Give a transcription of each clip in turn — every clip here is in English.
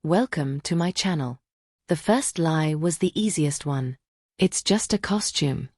Welcome to my channel. The first lie was the easiest one. It's just a costume.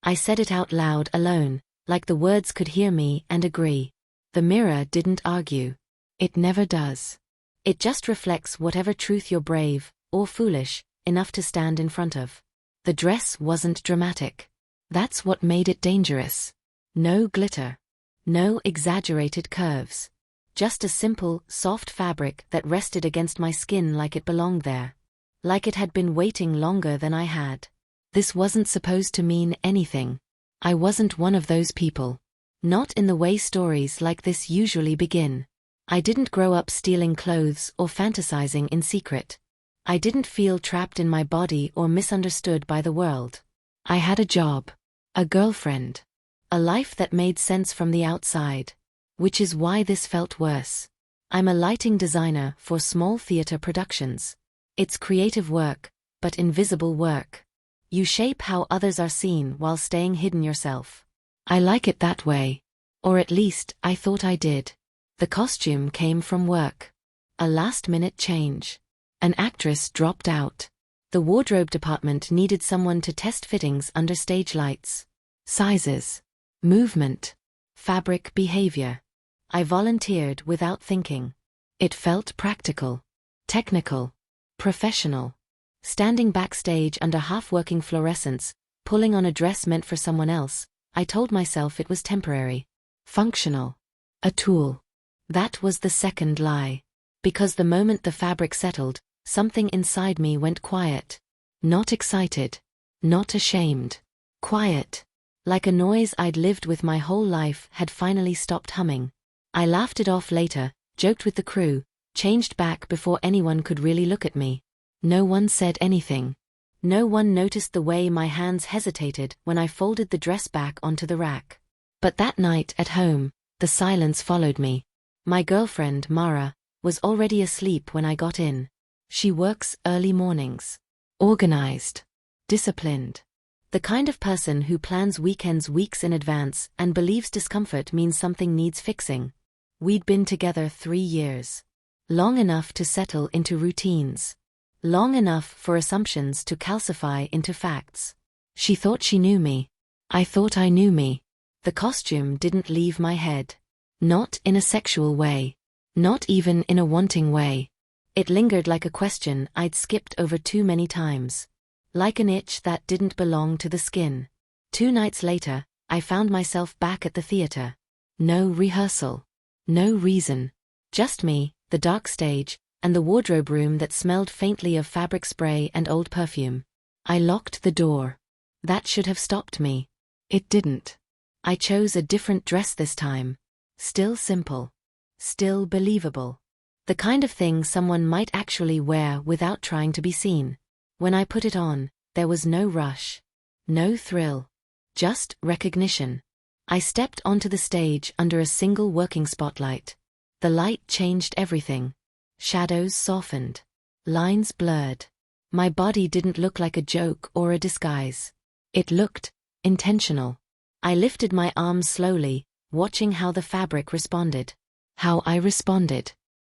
I said it out loud alone, like the words could hear me and agree. The mirror didn't argue. It never does. It just reflects whatever truth you're brave, or foolish, enough to stand in front of. The dress wasn't dramatic. That's what made it dangerous. No glitter. No exaggerated curves. Just a simple, soft fabric that rested against my skin like it belonged there. Like it had been waiting longer than I had. This wasn't supposed to mean anything. I wasn't one of those people. Not in the way stories like this usually begin. I didn't grow up stealing clothes or fantasizing in secret. I didn't feel trapped in my body or misunderstood by the world. I had a job. A girlfriend. A life that made sense from the outside. Which is why this felt worse. I'm a lighting designer for small theater productions. It's creative work, but invisible work. You shape how others are seen while staying hidden yourself. I like it that way. Or at least, I thought I did. The costume came from work. A last-minute change. An actress dropped out. The wardrobe department needed someone to test fittings under stage lights. Sizes. Movement. Fabric behavior. I volunteered without thinking. It felt practical. Technical. Professional. Standing backstage under half-working fluorescents, pulling on a dress meant for someone else, I told myself it was temporary. Functional. A tool. That was the second lie. Because the moment the fabric settled, something inside me went quiet. Not excited. Not ashamed. Quiet. Like a noise I'd lived with my whole life had finally stopped humming. I laughed it off later, joked with the crew, changed back before anyone could really look at me. No one said anything. No one noticed the way my hands hesitated when I folded the dress back onto the rack. But that night at home, the silence followed me. My girlfriend, Mara, was already asleep when I got in. She works early mornings. Organized. Disciplined. The kind of person who plans weekends weeks in advance and believes discomfort means something needs fixing. We'd been together 3 years. Long enough to settle into routines. Long enough for assumptions to calcify into facts. She thought she knew me. I thought I knew me. The costume didn't leave my head. Not in a sexual way. Not even in a wanting way. It lingered like a question I'd skipped over too many times. Like an itch that didn't belong to the skin. 2 nights later, I found myself back at the theater. No rehearsal. No reason. Just me, the dark stage, and the wardrobe room that smelled faintly of fabric spray and old perfume. I locked the door. That should have stopped me. It didn't. I chose a different dress this time. Still simple. Still believable. The kind of thing someone might actually wear without trying to be seen. When I put it on, there was no rush. No thrill. Just recognition. I stepped onto the stage under a single working spotlight. The light changed everything. Shadows softened. Lines blurred. My body didn't look like a joke or a disguise. It looked intentional. I lifted my arms slowly, watching how the fabric responded. How I responded.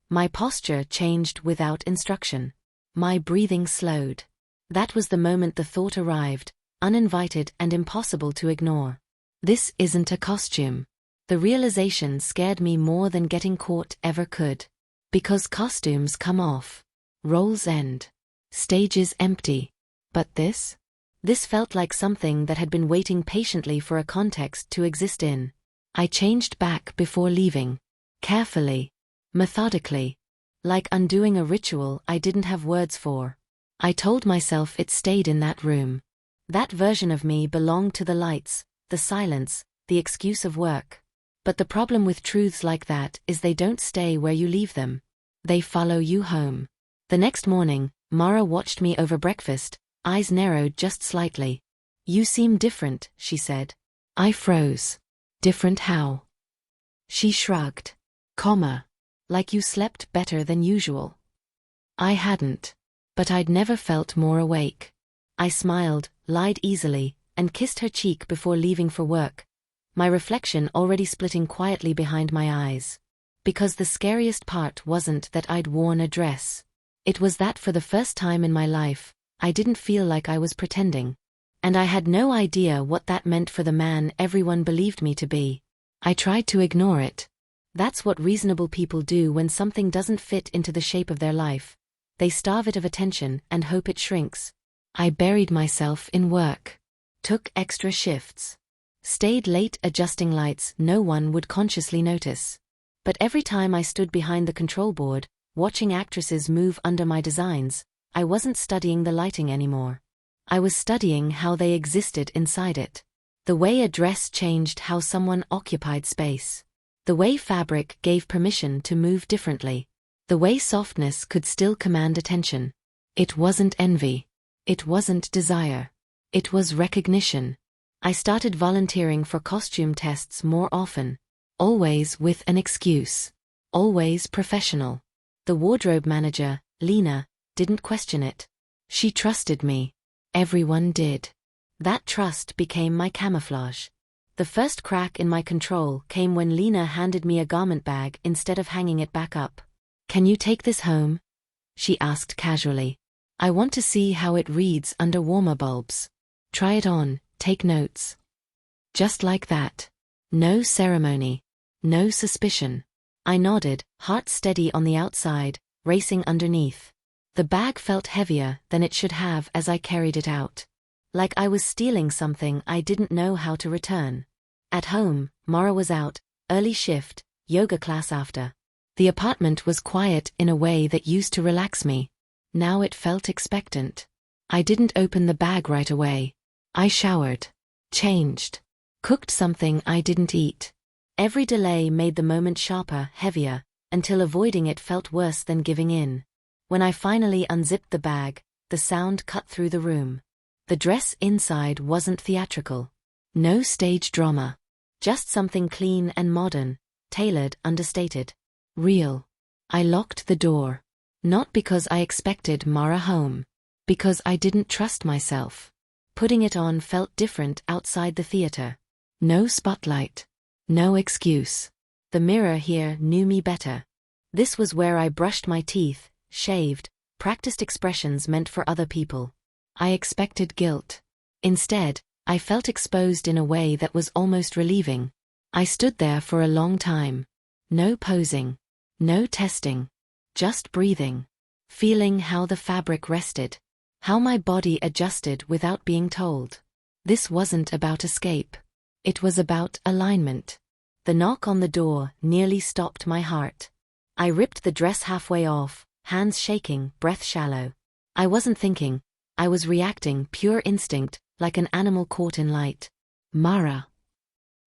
My posture changed without instruction. My breathing slowed. That was the moment the thought arrived, uninvited and impossible to ignore. This isn't a costume. The realization scared me more than getting caught ever could. Because costumes come off. Roles end. Stages empty. But this? This felt like something that had been waiting patiently for a context to exist in. I changed back before leaving. Carefully. Methodically. Like undoing a ritual I didn't have words for. I told myself it stayed in that room. That version of me belonged to the lights, the silence, the excuse of work. But the problem with truths like that is they don't stay where you leave them. They follow you home. The next morning, Mara watched me over breakfast, eyes narrowed just slightly. "You seem different," she said. I froze. Different how? She shrugged. Like you slept better than usual. I hadn't. But I'd never felt more awake. I smiled, lied easily, and kissed her cheek before leaving for work, my reflection already splitting quietly behind my eyes. Because the scariest part wasn't that I'd worn a dress. It was that for the first time in my life, I didn't feel like I was pretending. And I had no idea what that meant for the man everyone believed me to be. I tried to ignore it. That's what reasonable people do when something doesn't fit into the shape of their life. They starve it of attention and hope it shrinks. I buried myself in work. Took extra shifts. Stayed late adjusting lights no one would consciously notice. But every time I stood behind the control board, watching actresses move under my designs, I wasn't studying the lighting anymore. I was studying how they existed inside it. The way a dress changed how someone occupied space. The way fabric gave permission to move differently. The way softness could still command attention. It wasn't envy. It wasn't desire. It was recognition. I started volunteering for costume tests more often. Always with an excuse. Always professional. The wardrobe manager, Lena, didn't question it. She trusted me. Everyone did. That trust became my camouflage. The first crack in my control came when Lena handed me a garment bag instead of hanging it back up. "Can you take this home?" she asked casually. "I want to see how it reads under warmer bulbs. Try it on, take notes." Just like that. No ceremony. No suspicion. I nodded, heart steady on the outside, racing underneath. The bag felt heavier than it should have as I carried it out. Like I was stealing something I didn't know how to return. At home, Mara was out, early shift, yoga class after. The apartment was quiet in a way that used to relax me. Now it felt expectant. I didn't open the bag right away. I showered. Changed. Cooked something I didn't eat. Every delay made the moment sharper, heavier, until avoiding it felt worse than giving in. When I finally unzipped the bag, the sound cut through the room. The dress inside wasn't theatrical. No stage drama. Just something clean and modern, tailored, understated. Real. I locked the door. Not because I expected Mara home. Because I didn't trust myself. Putting it on felt different outside the theater. No spotlight. No excuse. The mirror here knew me better. This was where I brushed my teeth, shaved, practiced expressions meant for other people. I expected guilt. Instead, I felt exposed in a way that was almost relieving. I stood there for a long time. No posing. No testing. Just breathing. Feeling how the fabric rested. How my body adjusted without being told. This wasn't about escape. It was about alignment. The knock on the door nearly stopped my heart. I ripped the dress halfway off, hands shaking, breath shallow. I wasn't thinking. I was reacting, pure instinct, like an animal caught in light. "Mara."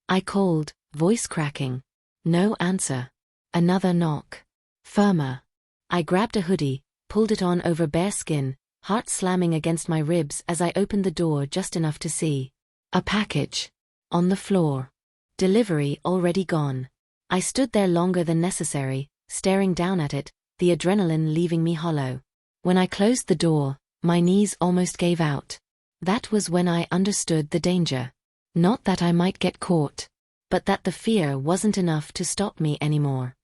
I called, voice cracking. No answer. Another knock. Firmer. I grabbed a hoodie, pulled it on over bare skin, heart slamming against my ribs as I opened the door just enough to see. A package. On the floor. Delivery already gone. I stood there longer than necessary, staring down at it, the adrenaline leaving me hollow. When I closed the door, my knees almost gave out. That was when I understood the danger. Not that I might get caught, but that the fear wasn't enough to stop me anymore.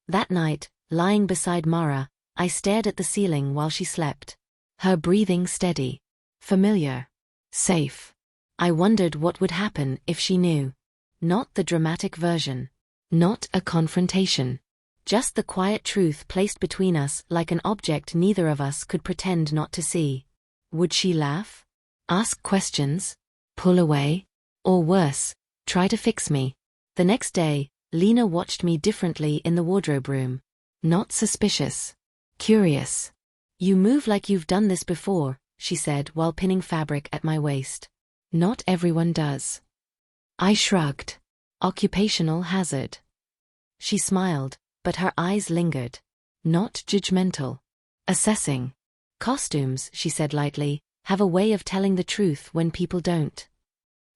That night, lying beside Mara, I stared at the ceiling while she slept. Her breathing steady. Familiar. Safe. I wondered what would happen if she knew. Not the dramatic version. Not a confrontation. Just the quiet truth placed between us like an object neither of us could pretend not to see. Would she laugh? Ask questions? Pull away? Or worse, try to fix me? The next day, Lena watched me differently in the wardrobe room. Not suspicious. Curious. "You move like you've done this before," she said while pinning fabric at my waist. "Not everyone does." I shrugged. Occupational hazard. She smiled, but her eyes lingered. Not judgmental. Assessing. "Costumes," she said lightly, "have a way of telling the truth when people don't."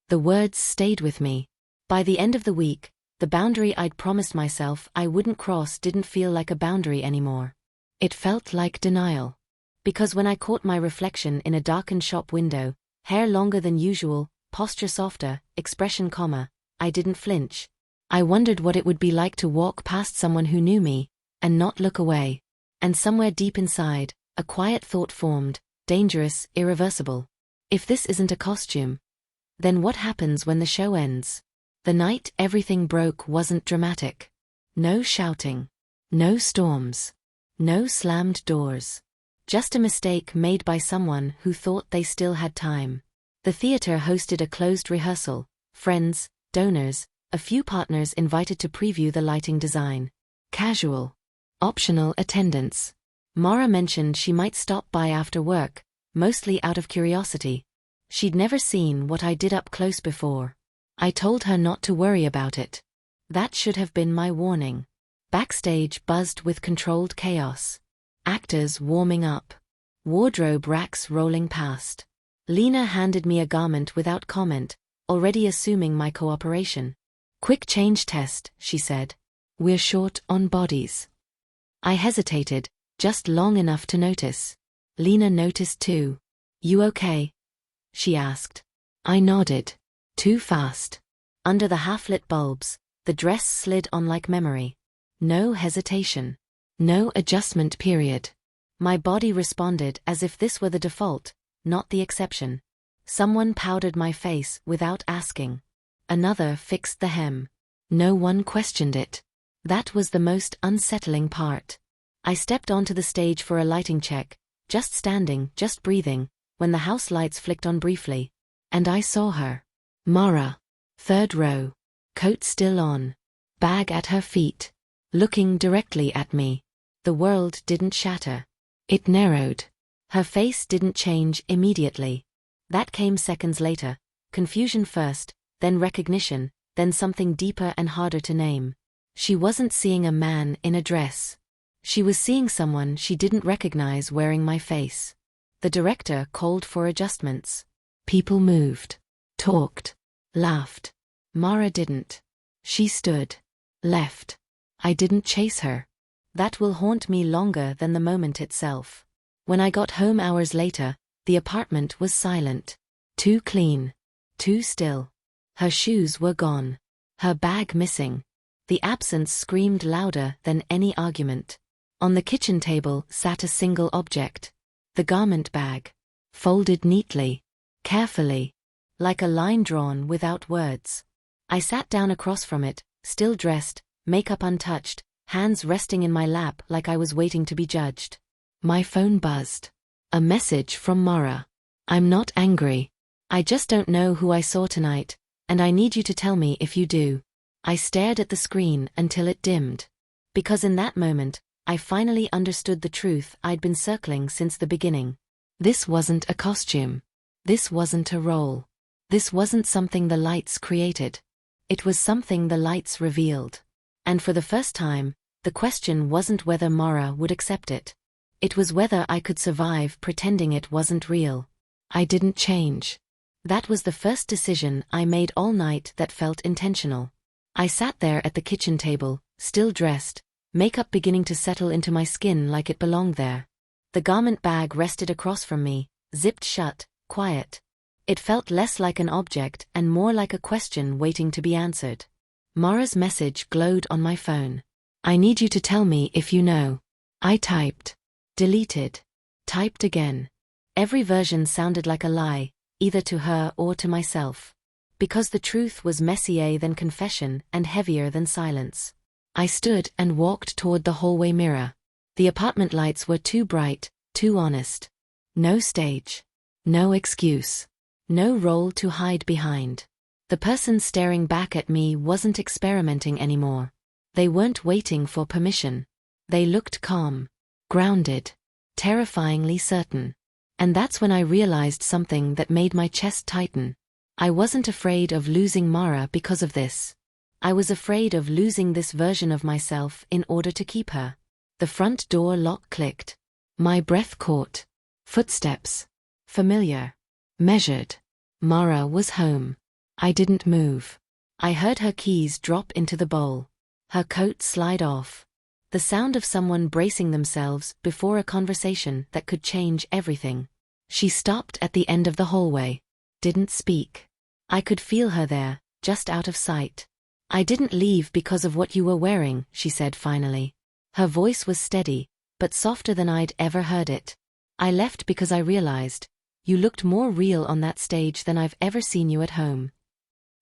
The words stayed with me. By the end of the week, the boundary I'd promised myself I wouldn't cross didn't feel like a boundary anymore. It felt like denial. Because when I caught my reflection in a darkened shop window, hair longer than usual, posture softer, expression calmer, I didn't flinch. I wondered what it would be like to walk past someone who knew me, and not look away. And somewhere deep inside, A quiet thought formed, dangerous, irreversible. If this isn't a costume, then what happens when the show ends? The night everything broke wasn't dramatic. No shouting. No storms. No slammed doors. Just a mistake made by someone who thought they still had time. The theater hosted a closed rehearsal. Friends, donors, a few partners invited to preview the lighting design. Casual. Optional attendance. Mara mentioned she might stop by after work, mostly out of curiosity. She'd never seen what I did up close before. I told her not to worry about it. That should have been my warning. Backstage buzzed with controlled chaos. Actors warming up. Wardrobe racks rolling past. Lena handed me a garment without comment, already assuming my cooperation. "Quick change test," she said. "We're short on bodies." I hesitated, just long enough to notice. Lena noticed too. "You okay?" she asked. I nodded. Too fast. Under the half-lit bulbs, the dress slid on like memory. No hesitation. No adjustment period. My body responded as if this were the default, not the exception. Someone powdered my face without asking. Another fixed the hem. No one questioned it. That was the most unsettling part. I stepped onto the stage for a lighting check, just standing, just breathing, when the house lights flicked on briefly. And I saw her. Mara. Third row. Coat still on. Bag at her feet. Looking directly at me. The world didn't shatter. It narrowed. Her face didn't change immediately. That came seconds later. Confusion first, then recognition, then something deeper and harder to name. She wasn't seeing a man in a dress. She was seeing someone she didn't recognize wearing my face. The director called for adjustments. People moved. Talked. Laughed. Mara didn't. She stood. Left. I didn't chase her. That will haunt me longer than the moment itself. When I got home hours later, the apartment was silent. Too clean. Too still. Her shoes were gone. Her bag missing. The absence screamed louder than any argument. On the kitchen table sat a single object. The garment bag. Folded neatly. Carefully. Like a line drawn without words. I sat down across from it, still dressed, makeup untouched, hands resting in my lap like I was waiting to be judged. My phone buzzed. A message from Mara. "I'm not angry. I just don't know who I saw tonight, and I need you to tell me if you do." I stared at the screen until it dimmed. Because in that moment, I finally understood the truth I'd been circling since the beginning. This wasn't a costume. This wasn't a role. This wasn't something the lights created. It was something the lights revealed. And for the first time, the question wasn't whether Mara would accept it. It was whether I could survive pretending it wasn't real. I didn't change. That was the first decision I made all night that felt intentional. I sat there at the kitchen table, still dressed, makeup beginning to settle into my skin like it belonged there. The garment bag rested across from me, zipped shut, quiet. It felt less like an object and more like a question waiting to be answered. Mara's message glowed on my phone. "I need you to tell me if you know." I typed. Deleted. Typed again. Every version sounded like a lie, either to her or to myself. Because the truth was messier than confession and heavier than silence. I stood and walked toward the hallway mirror. The apartment lights were too bright, too honest. No stage. No excuse. No role to hide behind. The person staring back at me wasn't experimenting anymore. They weren't waiting for permission. They looked calm. Grounded. Terrifyingly certain. And that's when I realized something that made my chest tighten. I wasn't afraid of losing Mara because of this. I was afraid of losing this version of myself in order to keep her. The front door lock clicked. My breath caught. Footsteps. Familiar. Measured. Mara was home. I didn't move. I heard her keys drop into the bowl. Her coat slide off. The sound of someone bracing themselves before a conversation that could change everything. She stopped at the end of the hallway. Didn't speak. I could feel her there, just out of sight. "I didn't leave because of what you were wearing," she said finally. Her voice was steady, but softer than I'd ever heard it. I left because I realized, you looked more real on that stage than I've ever seen you at home.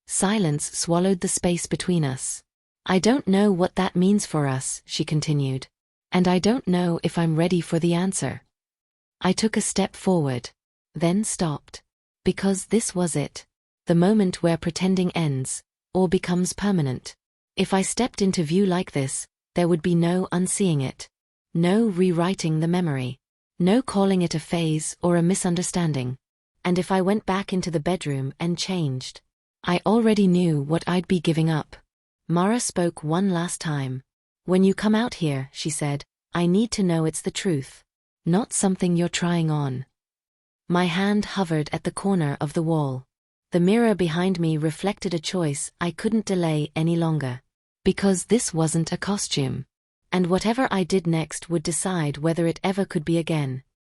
Silence swallowed the space between us. I don't know what that means for us, she continued. And I don't know if I'm ready for the answer. I took a step forward, then stopped. Because this was it. The moment where pretending ends, or becomes permanent. If I stepped into view like this, there would be no unseeing it. No rewriting the memory. No calling it a phase or a misunderstanding. And if I went back into the bedroom and changed, I already knew what I'd be giving up. Mara spoke one last time. When you come out here, she said, I need to know it's the truth. Not something you're trying on. My hand hovered at the corner of the wall. The mirror behind me reflected a choice I couldn't delay any longer. Because this wasn't a costume. And whatever I did next would decide whether it ever could be again.